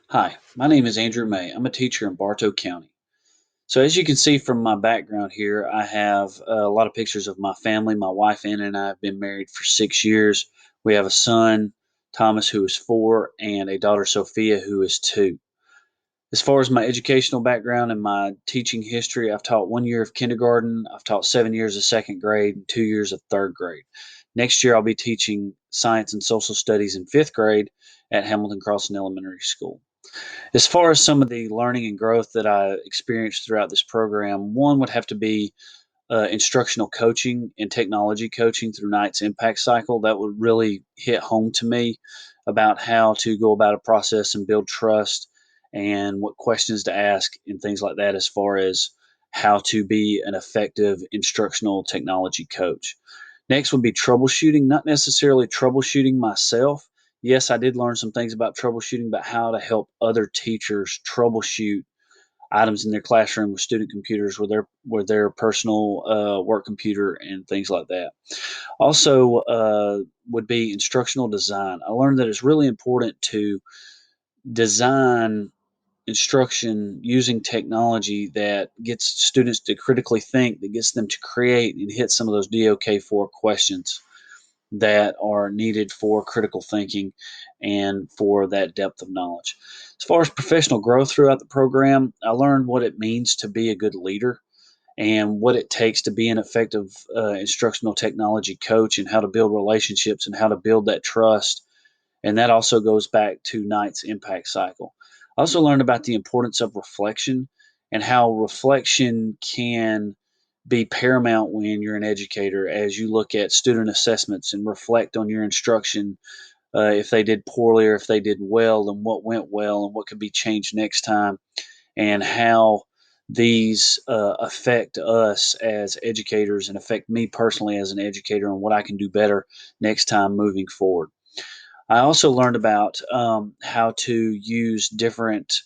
Hi, my name is Andrew May. I'm a teacher in Bartow County. So, as you can see from my background here, I have a lot of pictures of my family. My wife Anna and I have been married for 6 years. We have a son, Thomas, who is 4, and a daughter, Sophia, who is 2. As far as my educational background and my teaching history, I've taught 1 year of kindergarten, I've taught 7 years of second grade, and 2 years of third grade. Next year, I'll be teaching science and social studies in fifth grade at Hamilton Crossing Elementary School. As far as some of the learning and growth that I experienced throughout this program, one would have to be instructional coaching and technology coaching through Knight's Impact Cycle. That would really hit home to me about how to go about a process and build trust and what questions to ask and things like that, as far as how to be an effective instructional technology coach. Next would be troubleshooting, not necessarily troubleshooting myself. Yes, I did learn some things about troubleshooting, but how to help other teachers troubleshoot items in their classroom with student computers, with their personal work computer and things like that. Also, would be instructional design. I learned that it's really important to design instruction using technology that gets students to critically think, that gets them to create and hit some of those DOK4 questions that are needed for critical thinking and for that depth of knowledge. As far as professional growth throughout the program, I learned what it means to be a good leader and what it takes to be an effective instructional technology coach, and how to build relationships and how to build that trust. And that also goes back to Knight's Impact Cycle. I also learned about the importance of reflection and how reflection can be paramount when you're an educator, as you look at student assessments and reflect on your instruction, if they did poorly or if they did well, and what went well and what could be changed next time, and how these affect us as educators and affect me personally as an educator and what I can do better next time moving forward. I also learned about how to use different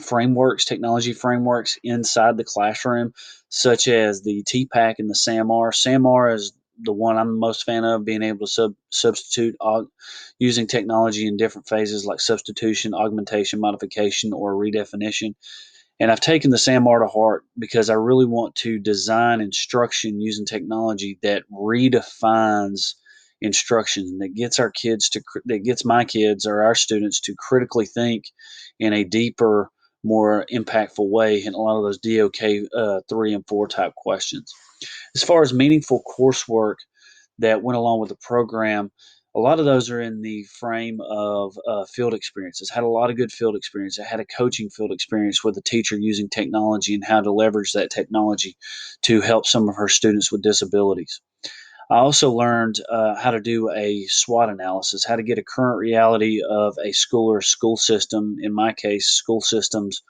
frameworks, technology frameworks inside the classroom, such as the TPAC and the SAMR. SAMR is the one I'm the most fan of, being able to substitute using technology in different phases like substitution, augmentation, modification, or redefinition. And I've taken the SAMR to heart because I really want to design instruction using technology that redefines instruction, and that gets our kids to that gets my kids or our students to critically think in a deeper, more impactful way in a lot of those DOK 3 and 4 type questions. As far as meaningful coursework that went along with the program, a lot of those are in the frame of field experiences. Had a lot of good field experience. I had a coaching field experience with a teacher using technology and how to leverage that technology to help some of her students with disabilities. I also learned how to do a SWOT analysis, how to get a current reality of a school or school system, in my case, school systems,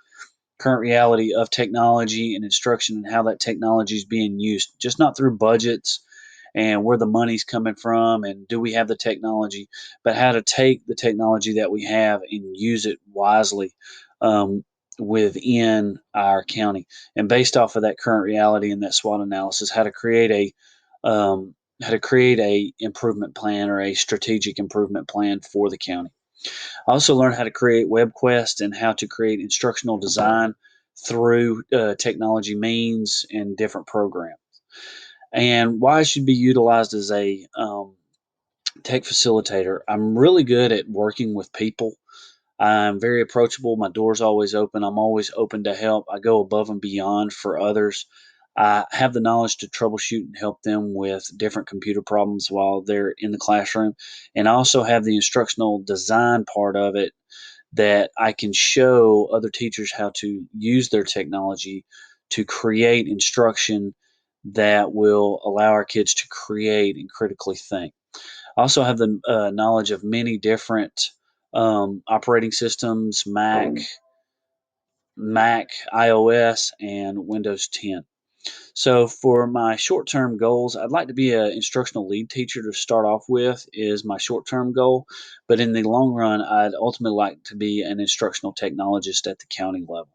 current reality of technology and instruction, and how that technology is being used, just not through budgets and where the money's coming from and do we have the technology, but how to take the technology that we have and use it wisely um, within our county. And based off of that current reality and that SWOT analysis, how to create a improvement plan or a strategic improvement plan for the county. I also learned how to create web quests and how to create instructional design through technology means and different programs, and why I should be utilized as a tech facilitator. I'm really good at working with people. I'm very approachable. My door's always open. I'm always open to help. I go above and beyond for others. I have the knowledge to troubleshoot and help them with different computer problems while they're in the classroom. And I also have the instructional design part of it, that I can show other teachers how to use their technology to create instruction that will allow our kids to create and critically think. I also have the knowledge of many different operating systems: Mac, iOS, and Windows 10. So for my short-term goals, I'd like to be an instructional lead teacher to start off with, is my short-term goal. But in the long run, I'd ultimately like to be an instructional technologist at the county level.